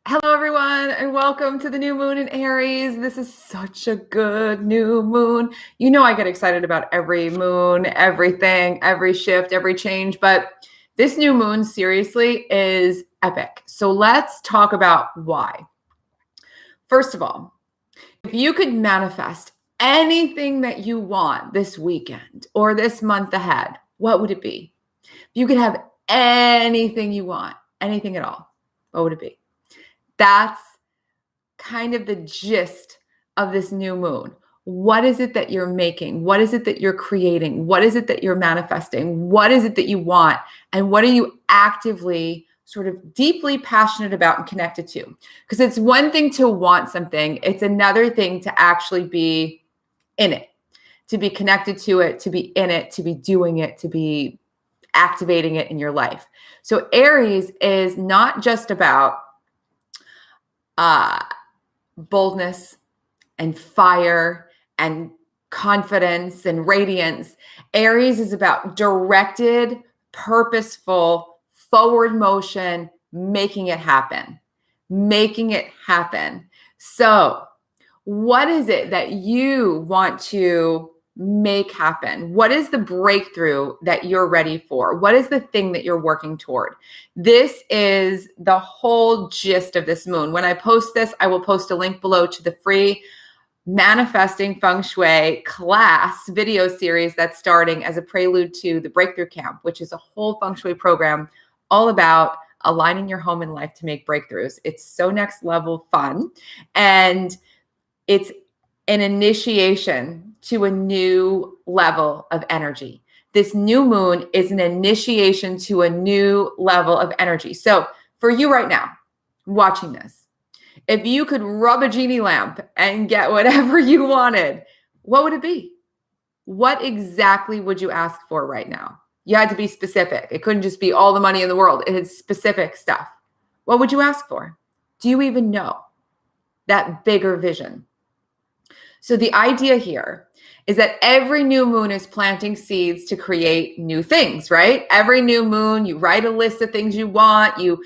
Hello, everyone, and welcome to the new moon in Aries. This is such a good new moon. You know, I get excited about every moon, everything, every shift, every change, but this new moon, seriously, is epic. So let's talk about why. First of all, if you could manifest anything that you want this weekend or this month ahead, what would it be? If you could have anything you want, anything at all, what would it be? That's kind of the gist of this new moon. What is it that you're making? What is it that you're creating? What is it that you're manifesting? What is it that you want? And what are you actively sort of deeply passionate about and connected to? Because it's one thing to want something. It's another thing to actually be in it, to be connected to it, to be in it, to be doing it, to be activating it in your life. So Aries is not just about boldness and fire and confidence and radiance. Aries is about directed, purposeful, forward motion, making it happen, making it happen. So what is it that you want to make happen? What is the breakthrough that you're ready for? What is the thing that you're working toward? This is the whole gist of this moon. When I post this, I will post a link below to the free Manifesting Feng Shui class video series that's starting as a prelude to the Breakthrough Camp, which is a whole Feng Shui program all about aligning your home and life to make breakthroughs. It's so next level fun. And it's an initiation to a new level of energy. This new moon is an initiation to a new level of energy. So for you right now, watching this, if you could rub a genie lamp and get whatever you wanted, what would it be? What exactly would you ask for right now? You had to be specific. It couldn't just be all the money in the world. It is specific stuff. What would you ask for? Do you even know that bigger vision? So the idea here is that every new moon is planting seeds to create new things, right? Every new moon, you write a list of things you want, you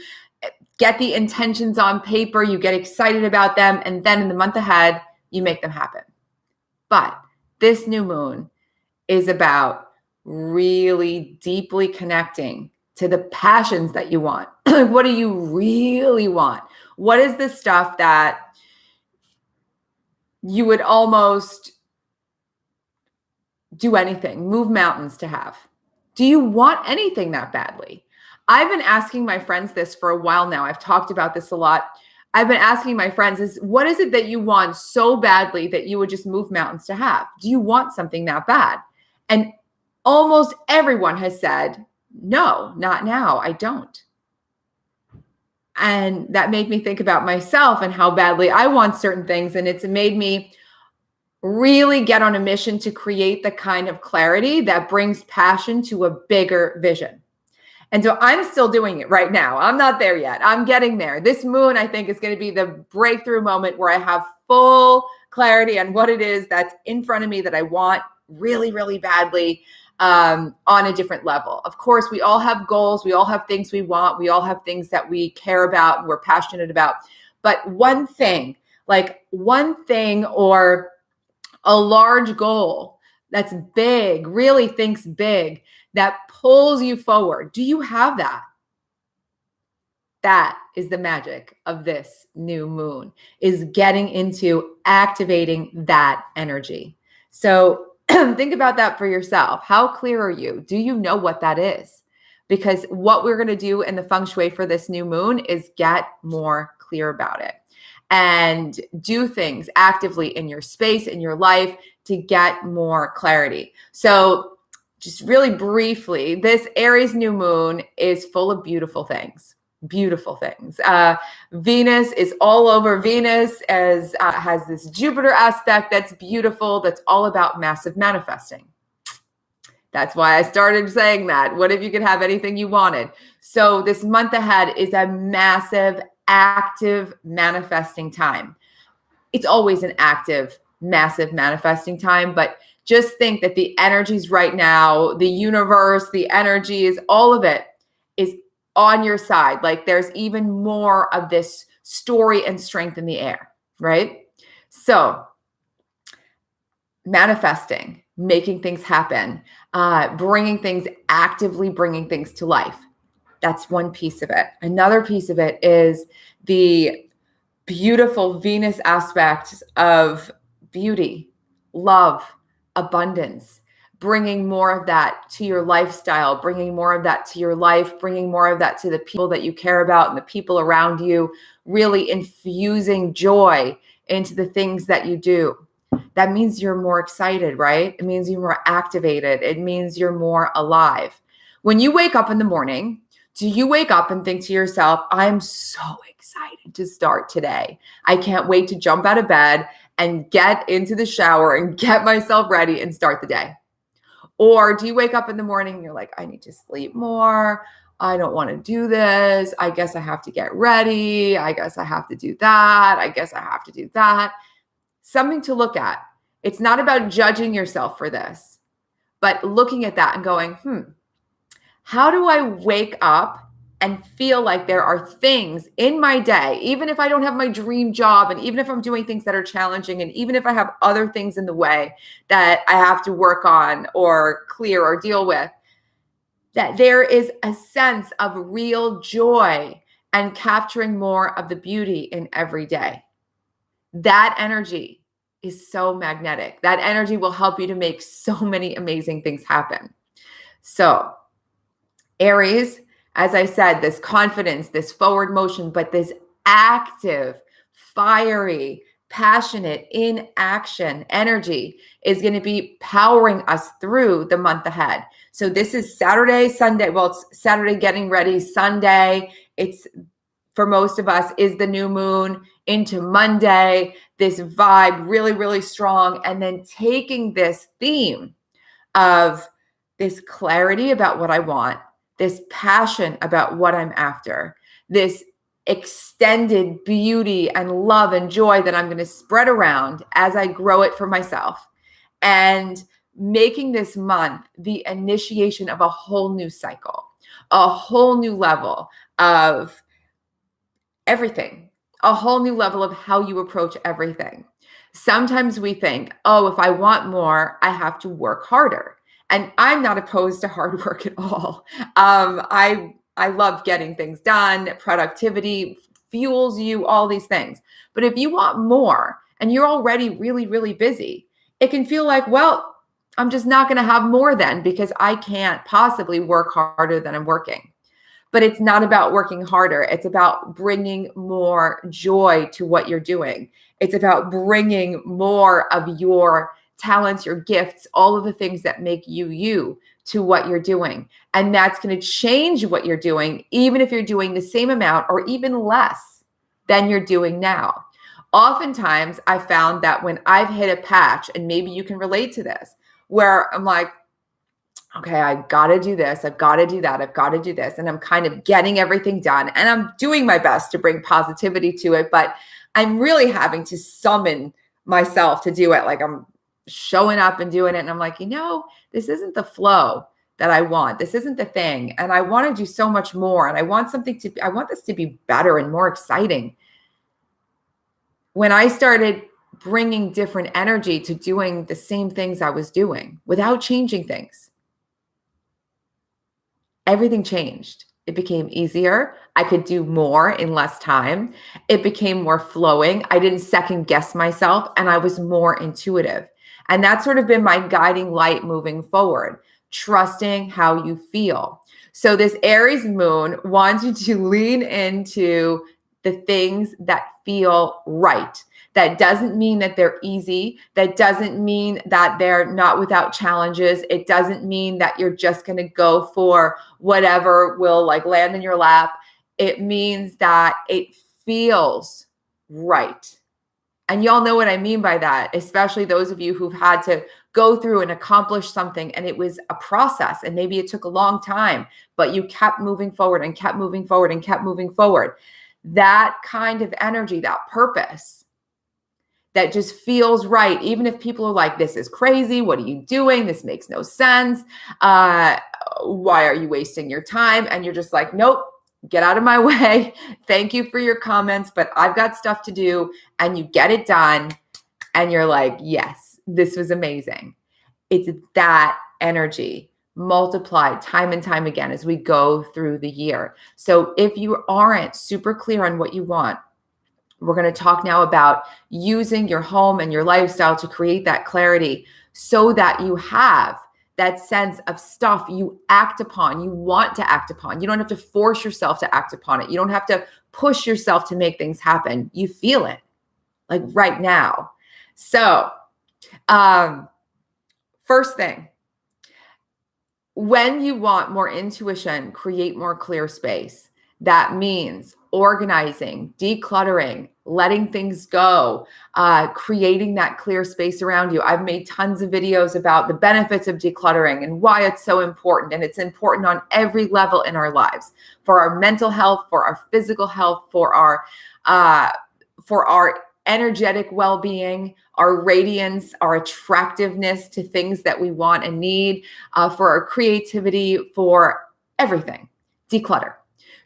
get the intentions on paper, you get excited about them, and then in the month ahead, you make them happen. But this new moon is about really deeply connecting to the passions that you want. What do you really want? What is the stuff that you would almost do anything, move mountains to have? Do you want anything that badly? I've been asking my friends this for a while now. I've talked about this a lot. I've been asking my friends what is it that you want so badly that you would just move mountains to have? Do you want something that bad? And almost everyone has said, no, not now. I don't. And that made me think about myself and how badly I want certain things. And it's made me really get on a mission to create the kind of clarity that brings passion to a bigger vision. And so I'm still doing it right now. I'm not there yet. I'm getting there. This moon, I think, is going to be the breakthrough moment where I have full clarity on what it is that's in front of me that I want really, really badly. On a different level. Of course, we all have goals. We all have things we want. We all have things that we care about and we're passionate about. But one thing or a large goal that's big, really thinks big, that pulls you forward. Do you have that? That is the magic of this new moon, is getting into activating that energy. So think about that for yourself. How clear are you? Do you know what that is? Because what we're going to do in the Feng Shui for this new moon is get more clear about it and do things actively in your space, in your life to get more clarity. So just really briefly, this Aries new moon is full of beautiful things. Beautiful things. Venus is all over. Venus has this Jupiter aspect that's beautiful, that's all about massive manifesting. That's why I started saying that. What if you could have anything you wanted? So this month ahead is a massive, active manifesting time. It's always an active, massive manifesting time, but just think that the energies right now, the universe, the energies, all of it is on your side. Like there's even more of this story and strength in the air, right? So manifesting, making things happen, actively bringing things to life. That's one piece of it. Another piece of it is the beautiful Venus aspect of beauty, love, abundance, bringing more of that to your lifestyle, bringing more of that to your life, bringing more of that to the people that you care about and the people around you, really infusing joy into the things that you do. That means you're more excited, right? It means you're more activated. It means you're more alive. When you wake up in the morning, do you wake up and think to yourself, I'm so excited to start today. I can't wait to jump out of bed and get into the shower and get myself ready and start the day? Or do you wake up in the morning and you're like, I need to sleep more. I don't want to do this. I guess I have to get ready. I guess I have to do that. I guess I have to do that. Something to look at. It's not about judging yourself for this, but looking at that and going, how do I wake up and feel like there are things in my day, even if I don't have my dream job, and even if I'm doing things that are challenging, and even if I have other things in the way that I have to work on or clear or deal with, that there is a sense of real joy and capturing more of the beauty in every day. That energy is so magnetic. That energy will help you to make so many amazing things happen. So, Aries, as I said, this confidence, this forward motion, but this active, fiery, passionate, in action energy is going to be powering us through the month ahead. So this is Saturday, Sunday. Well, it's Saturday getting ready. Sunday, it's for most of us is the new moon into Monday. This vibe really, really strong. And then taking this theme of this clarity about what I want, this passion about what I'm after, this extended beauty and love and joy that I'm going to spread around as I grow it for myself, and making this month the initiation of a whole new cycle, a whole new level of everything, a whole new level of how you approach everything. Sometimes we think, oh, if I want more, I have to work harder. And I'm not opposed to hard work at all. I love getting things done. Productivity fuels you, all these things. But if you want more and you're already really, really busy, it can feel like, well, I'm just not going to have more then because I can't possibly work harder than I'm working. But it's not about working harder. It's about bringing more joy to what you're doing. It's about bringing more of your talents, your gifts, all of the things that make you you to what you're doing. And that's going to change what you're doing, even if you're doing the same amount or even less than you're doing now. Oftentimes, I found that when I've hit a patch, and maybe you can relate to this, where I'm like, okay, I've got to do this. I've got to do that. I've got to do this. And I'm kind of getting everything done. And I'm doing my best to bring positivity to it. But I'm really having to summon myself to do it. Like I'm showing up and doing it. And I'm like, this isn't the flow that I want. This isn't the thing. And I want to do so much more. And I want this to be better and more exciting. When I started bringing different energy to doing the same things I was doing without changing things, everything changed. It became easier. I could do more in less time. It became more flowing. I didn't second guess myself, and I was more intuitive. And that's sort of been my guiding light moving forward, trusting how you feel. So this Aries moon wants you to lean into the things that feel right. That doesn't mean that they're easy. That doesn't mean that they're not without challenges. It doesn't mean that you're just going to go for whatever will land in your lap. It means that it feels right. And y'all know what I mean by that, especially those of you who've had to go through and accomplish something, and it was a process, and maybe it took a long time, but you kept moving forward and kept moving forward and kept moving forward. That kind of energy, that purpose, that just feels right. Even if people are like, this is crazy. What are you doing? This makes no sense. Why are you wasting your time? And you're just like, nope, get out of my way. Thank you for your comments, but I've got stuff to do. And you get it done. And you're like, yes, this was amazing. It's that energy multiplied time and time again as we go through the year. So if you aren't super clear on what you want, we're going to talk now about using your home and your lifestyle to create that clarity so that you have that sense of stuff you act upon, you want to act upon. You don't have to force yourself to act upon it. You don't have to push yourself to make things happen. You feel it like right now. So, first thing, when you want more intuition, create more clear space. That means organizing, decluttering, letting things go, creating that clear space around you. I've made tons of videos about the benefits of decluttering and why it's so important. And it's important on every level in our lives, for our mental health, for our physical health, for our energetic well-being, our radiance, our attractiveness to things that we want and need, for our creativity, for everything. Declutter.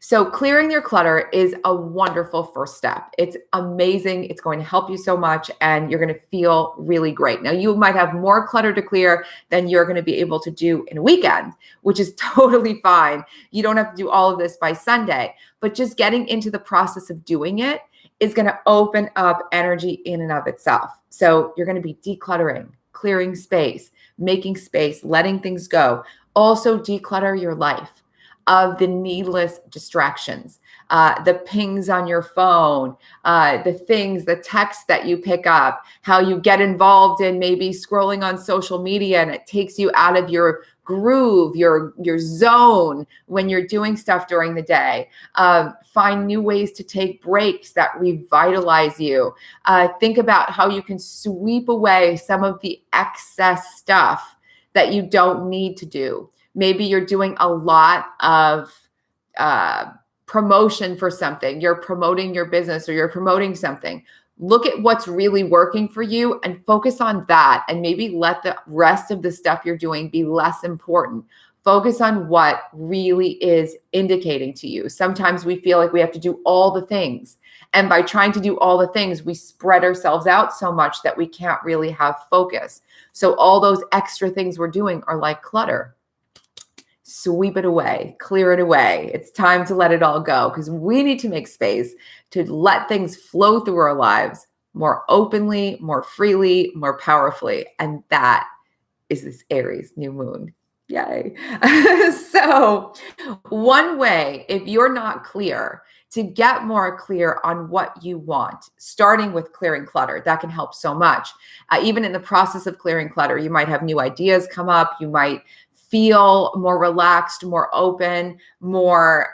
So clearing your clutter is a wonderful first step. It's amazing. It's going to help you so much, and you're going to feel really great. Now, you might have more clutter to clear than you're going to be able to do in a weekend, which is totally fine. You don't have to do all of this by Sunday, but just getting into the process of doing it is going to open up energy in and of itself. So you're going to be decluttering, clearing space, making space, letting things go. Also declutter your life of the needless distractions, the pings on your phone, the texts that you pick up, how you get involved in maybe scrolling on social media and it takes you out of your groove, your zone when you're doing stuff during the day. Find new ways to take breaks that revitalize you. Think about how you can sweep away some of the excess stuff that you don't need to do. Maybe you're doing a lot of promotion for something. You're promoting your business or you're promoting something. Look at what's really working for you and focus on that, and maybe let the rest of the stuff you're doing be less important. Focus on what really is indicating to you. Sometimes we feel like we have to do all the things. And by trying to do all the things, we spread ourselves out so much that we can't really have focus. So all those extra things we're doing are like clutter. Sweep it away, clear it away. It's time to let it all go, because we need to make space to let things flow through our lives more openly, more freely, more powerfully. And that is this Aries new moon. Yay. So one way, if you're not clear, to get more clear on what you want, starting with clearing clutter, that can help so much. Even in the process of clearing clutter, you might have new ideas come up. You might feel more relaxed, more open, more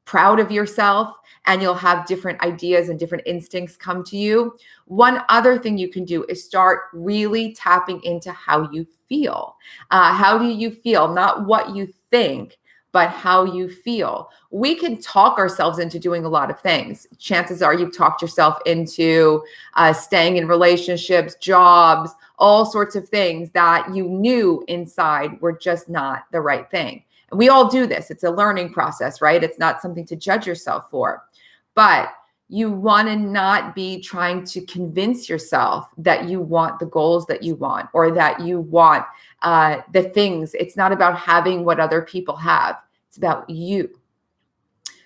proud of yourself, and you'll have different ideas and different instincts come to you. One other thing you can do is start really tapping into how you feel. How do you feel? Not what you think, but how you feel. We can talk ourselves into doing a lot of things. Chances are you've talked yourself into staying in relationships, jobs, all sorts of things that you knew inside were just not the right thing. And we all do this. It's a learning process, right? It's not something to judge yourself for. But you want to not be trying to convince yourself that you want the goals that you want, or that you want the things. It's not about having what other people have. It's about you.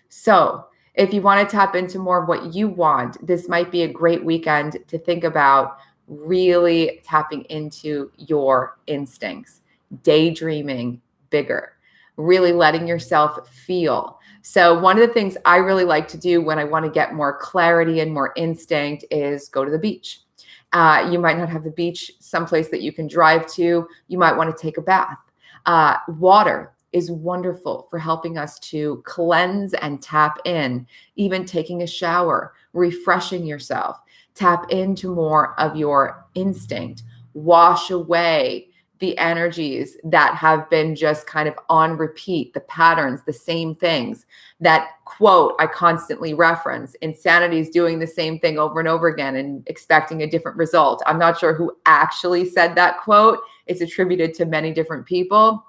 So if you want to tap into more of what you want, this might be a great weekend to think about really tapping into your instincts, daydreaming bigger, really letting yourself feel. So one of the things I really like to do when I want to get more clarity and more instinct is go to the beach. You might not have the beach someplace that you can drive to. You might want to take a bath. Water is wonderful for helping us to cleanse and tap in, even taking a shower, refreshing yourself. Tap into more of your instinct. Wash away the energies that have been just kind of on repeat, the patterns, the same things. That quote I constantly reference, insanity is doing the same thing over and over again and expecting a different result. I'm not sure who actually said that quote. It's attributed to many different people.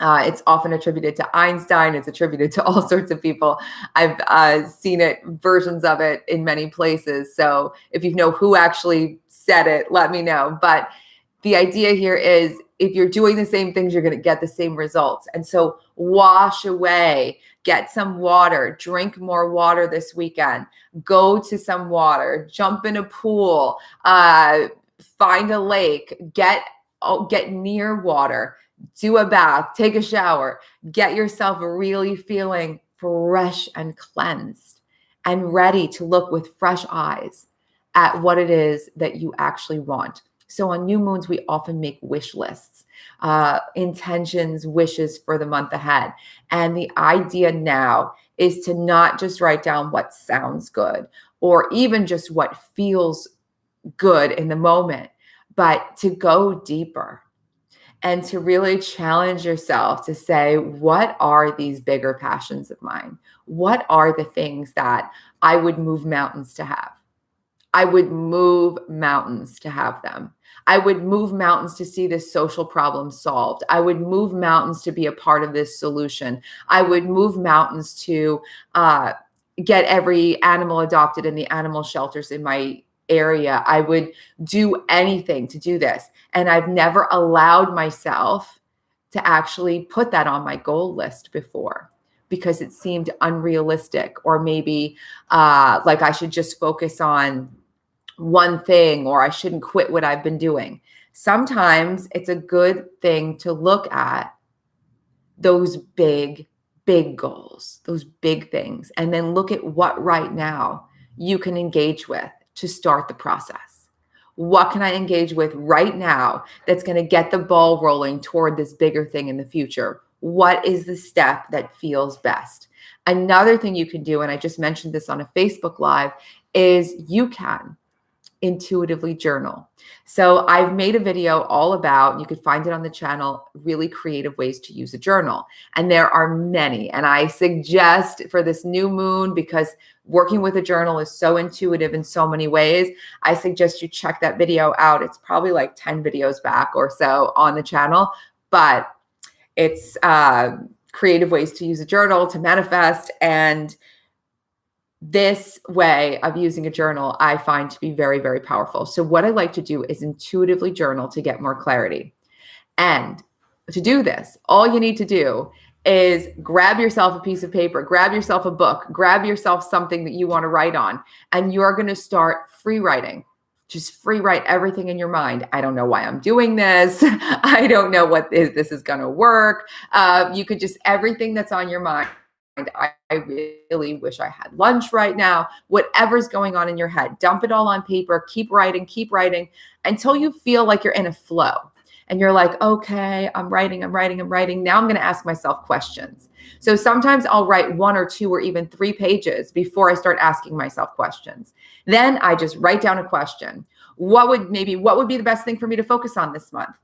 It's often attributed to Einstein. It's attributed to all sorts of people. I've seen it, versions of it in many places. So if you know who actually said it, let me know. But the idea here is if you're doing the same things, you're going to get the same results. And so wash away, get some water, drink more water this weekend, go to some water, jump in a pool, find a lake, get near water, do a bath, take a shower, get yourself really feeling fresh and cleansed and ready to look with fresh eyes at what it is that you actually want. So on new moons, we often make wish lists, intentions, wishes for the month ahead. And the idea now is to not just write down what sounds good or even just what feels good in the moment, but to go deeper and to really challenge yourself to say, what are these bigger passions of mine? What are the things that I would move mountains to have? I would move mountains to have them. I would move mountains to see this social problem solved. I would move mountains to be a part of this solution. I would move mountains to get every animal adopted in the animal shelters in my area. I would do anything to do this. And I've never allowed myself to actually put that on my goal list before because it seemed unrealistic, or maybe like I should just focus on one thing, or I shouldn't quit what I've been doing. Sometimes it's a good thing to look at those big goals, those big things, and then look at what right now you can engage with to start the process. What can I engage with right now that's going to get the ball rolling toward this bigger thing in the future? What is the step that feels best? Another thing you can do, and I just mentioned this on a Facebook Live, is you can intuitively journal. So I've made a video all about, you could find it on the channel, really creative ways to use a journal. And there are many. And I suggest for this new moon, because working with a journal is so intuitive in so many ways, I suggest you check that video out. It's probably like 10 videos back or so on the channel, but it's creative ways to use a journal to manifest. And this way of using a journal, I find to be very, very powerful. So what I like to do is intuitively journal to get more clarity. And to do this, all you need to do is grab yourself a piece of paper, grab yourself a book, grab yourself something that you want to write on, and you're going to start free writing. Just free write everything in your mind. I don't know why I'm doing this. I don't know what this is going to work. You could just, everything that's on your mind. I really wish I had lunch right now. Whatever's going on in your head, dump it all on paper, keep writing until you feel like you're in a flow. And you're like, okay, I'm writing. Now I'm going to ask myself questions. So sometimes I'll write 1 or 2 or even 3 pages before I start asking myself questions. Then I just write down a question. What would be the best thing for me to focus on this month?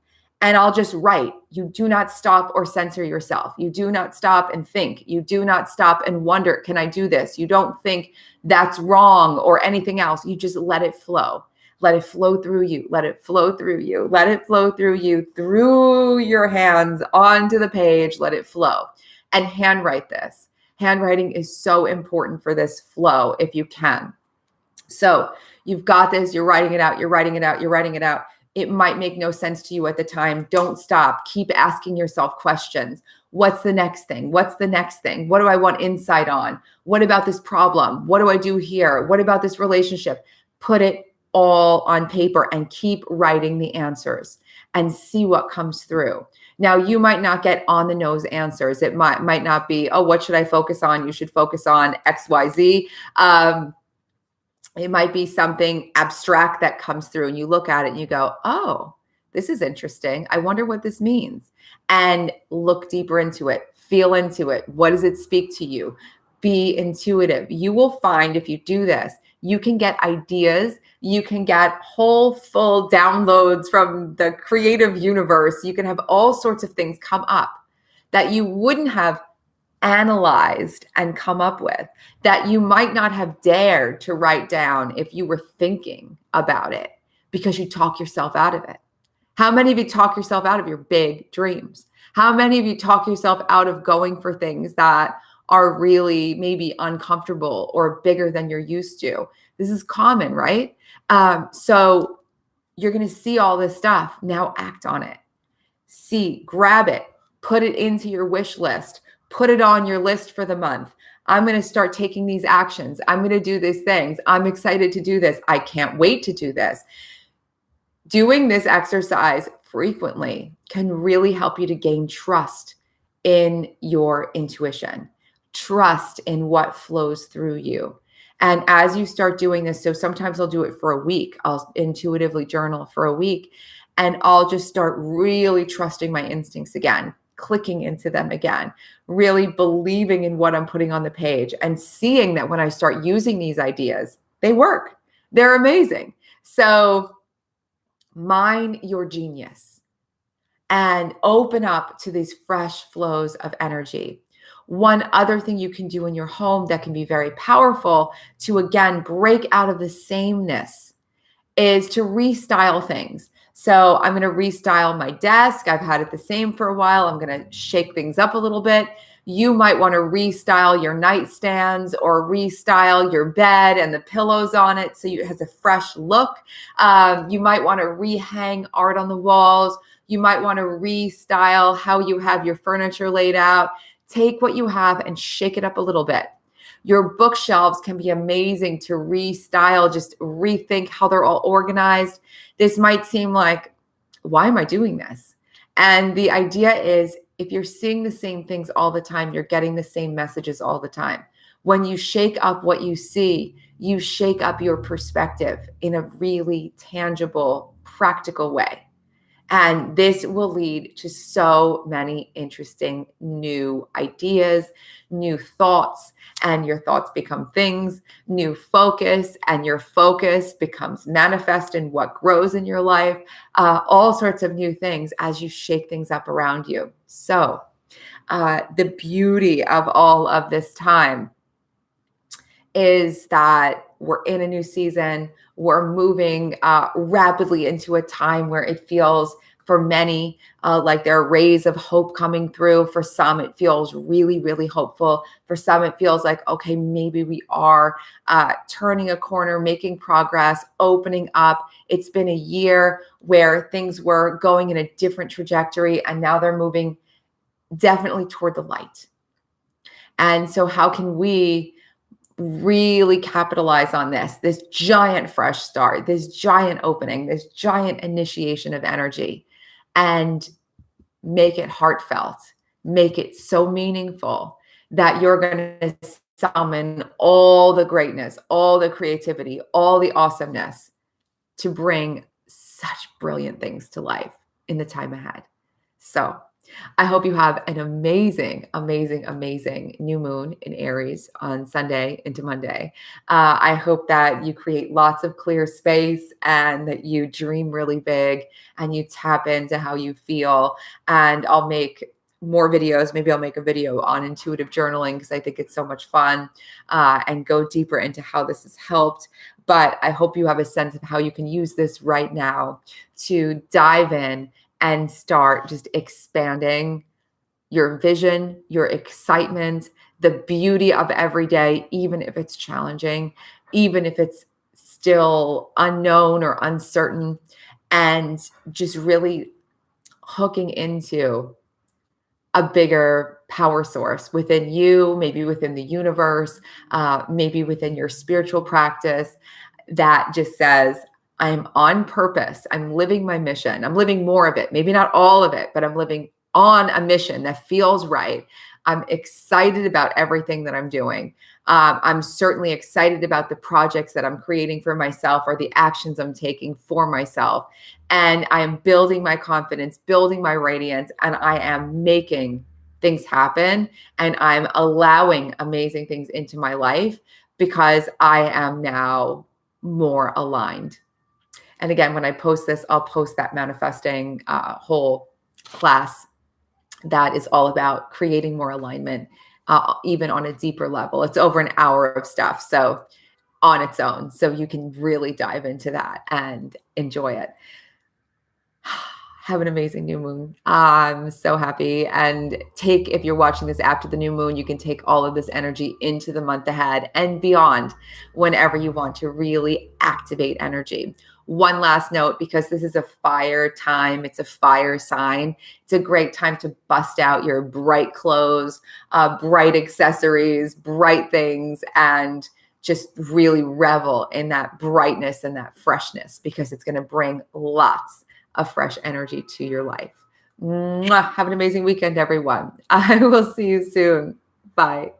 And I'll just write. You do not stop or censor yourself. You do not stop and think. You do not stop and wonder, can I do this? You don't think that's wrong or anything else. You just let it flow. Let it flow through you. Let it flow through you. Let it flow through you, through your hands, onto the page. Let it flow. And handwrite this. Handwriting is so important for this flow if you can. So you've got this. You're writing it out. It might make no sense to you at the time. Don't stop. Keep asking yourself questions. What's the next thing? What do I want insight on? What about this problem? What do I do here? What about this relationship? Put it all on paper and keep writing the answers and see what comes through. Now, you might not get on the nose answers. It might not be, oh, what should I focus on? You should focus on XYZ. It might be something abstract that comes through and you look at it and you go, oh, this is interesting. I wonder what this means. And look deeper into it, feel into it. What does it speak to you? Be intuitive. You will find if you do this, you can get ideas. You can get whole full downloads from the creative universe. You can have all sorts of things come up that you wouldn't have analyzed and come up with, that you might not have dared to write down if you were thinking about it, because you talk yourself out of it. How many of you talk yourself out of your big dreams? How many of you talk yourself out of going for things that are really maybe uncomfortable or bigger than you're used to? This is common, right? So you're going to see all this stuff. Now act on it. See, grab it, put it into your wish list, put it on your list for the month. I'm going to start taking these actions. I'm going to do these things. I'm excited to do this. I can't wait to do this. Doing this exercise frequently can really help you to gain trust in your intuition, trust in what flows through you. And as you start doing this, so sometimes I'll do it for a week. I'll intuitively journal for a week, and I'll just start really trusting my instincts again, clicking into them again, really believing in what I'm putting on the page, and seeing that when I start using these ideas, they work. They're amazing. So mine your genius and open up to these fresh flows of energy. One other thing you can do in your home that can be very powerful to, again, break out of the sameness is to restyle things. So I'm going to restyle my desk. I've had it the same for a while. I'm going to shake things up a little bit. You might want to restyle your nightstands or restyle your bed and the pillows on it so it has a fresh look. You might want to rehang art on the walls. You might want to restyle how you have your furniture laid out. Take what you have and shake it up a little bit. Your bookshelves can be amazing to restyle, just rethink how they're all organized. This might seem like, why am I doing this? And the idea is, if you're seeing the same things all the time, you're getting the same messages all the time. When you shake up what you see, you shake up your perspective in a really tangible, practical way. And this will lead to so many interesting new ideas, new thoughts, and your thoughts become things, new focus, and your focus becomes manifest in what grows in your life, all sorts of new things as you shake things up around you. So the beauty of all of this time is that we're in a new season. We're moving rapidly into a time where it feels, for many, like there are rays of hope coming through. For some, it feels really, really hopeful. For some, it feels like, okay, maybe we are turning a corner, making progress, opening up. It's been a year where things were going in a different trajectory, and now they're moving definitely toward the light. And so how can we really capitalize on this giant fresh start, this giant opening, this giant initiation of energy, and make it heartfelt, make it so meaningful that you're going to summon all the greatness, all the creativity, all the awesomeness to bring such brilliant things to life in the time ahead. So I hope you have an amazing, amazing, amazing new moon in Aries on Sunday into Monday. I hope that you create lots of clear space and that you dream really big and you tap into how you feel. And I'll make more videos. Maybe I'll make a video on intuitive journaling because I think it's so much fun, and go deeper into how this has helped. But I hope you have a sense of how you can use this right now to dive in and start just expanding your vision, your excitement, the beauty of every day, even if it's challenging, even if it's still unknown or uncertain, and just really hooking into a bigger power source within you, maybe within the universe, maybe within your spiritual practice, that just says, I'm on purpose. I'm living my mission. I'm living more of it. Maybe not all of it, but I'm living on a mission that feels right. I'm excited about everything that I'm doing. I'm certainly excited about the projects that I'm creating for myself or the actions I'm taking for myself. And I am building my confidence, building my radiance, and I am making things happen. And I'm allowing amazing things into my life because I am now more aligned. And again, when I post this, I'll post that manifesting whole class that is all about creating more alignment, even on a deeper level. It's over an hour of stuff, so on its own. So you can really dive into that and enjoy it. Have an amazing new moon. I'm so happy. And if you're watching this after the new moon, you can take all of this energy into the month ahead and beyond whenever you want to really activate energy. One last note, because this is a fire time, it's a fire sign. It's a great time to bust out your bright clothes, bright accessories, bright things, and just really revel in that brightness and that freshness, because it's going to bring lots of fresh energy to your life. Mwah. Have an amazing weekend, everyone. I will see you soon. Bye.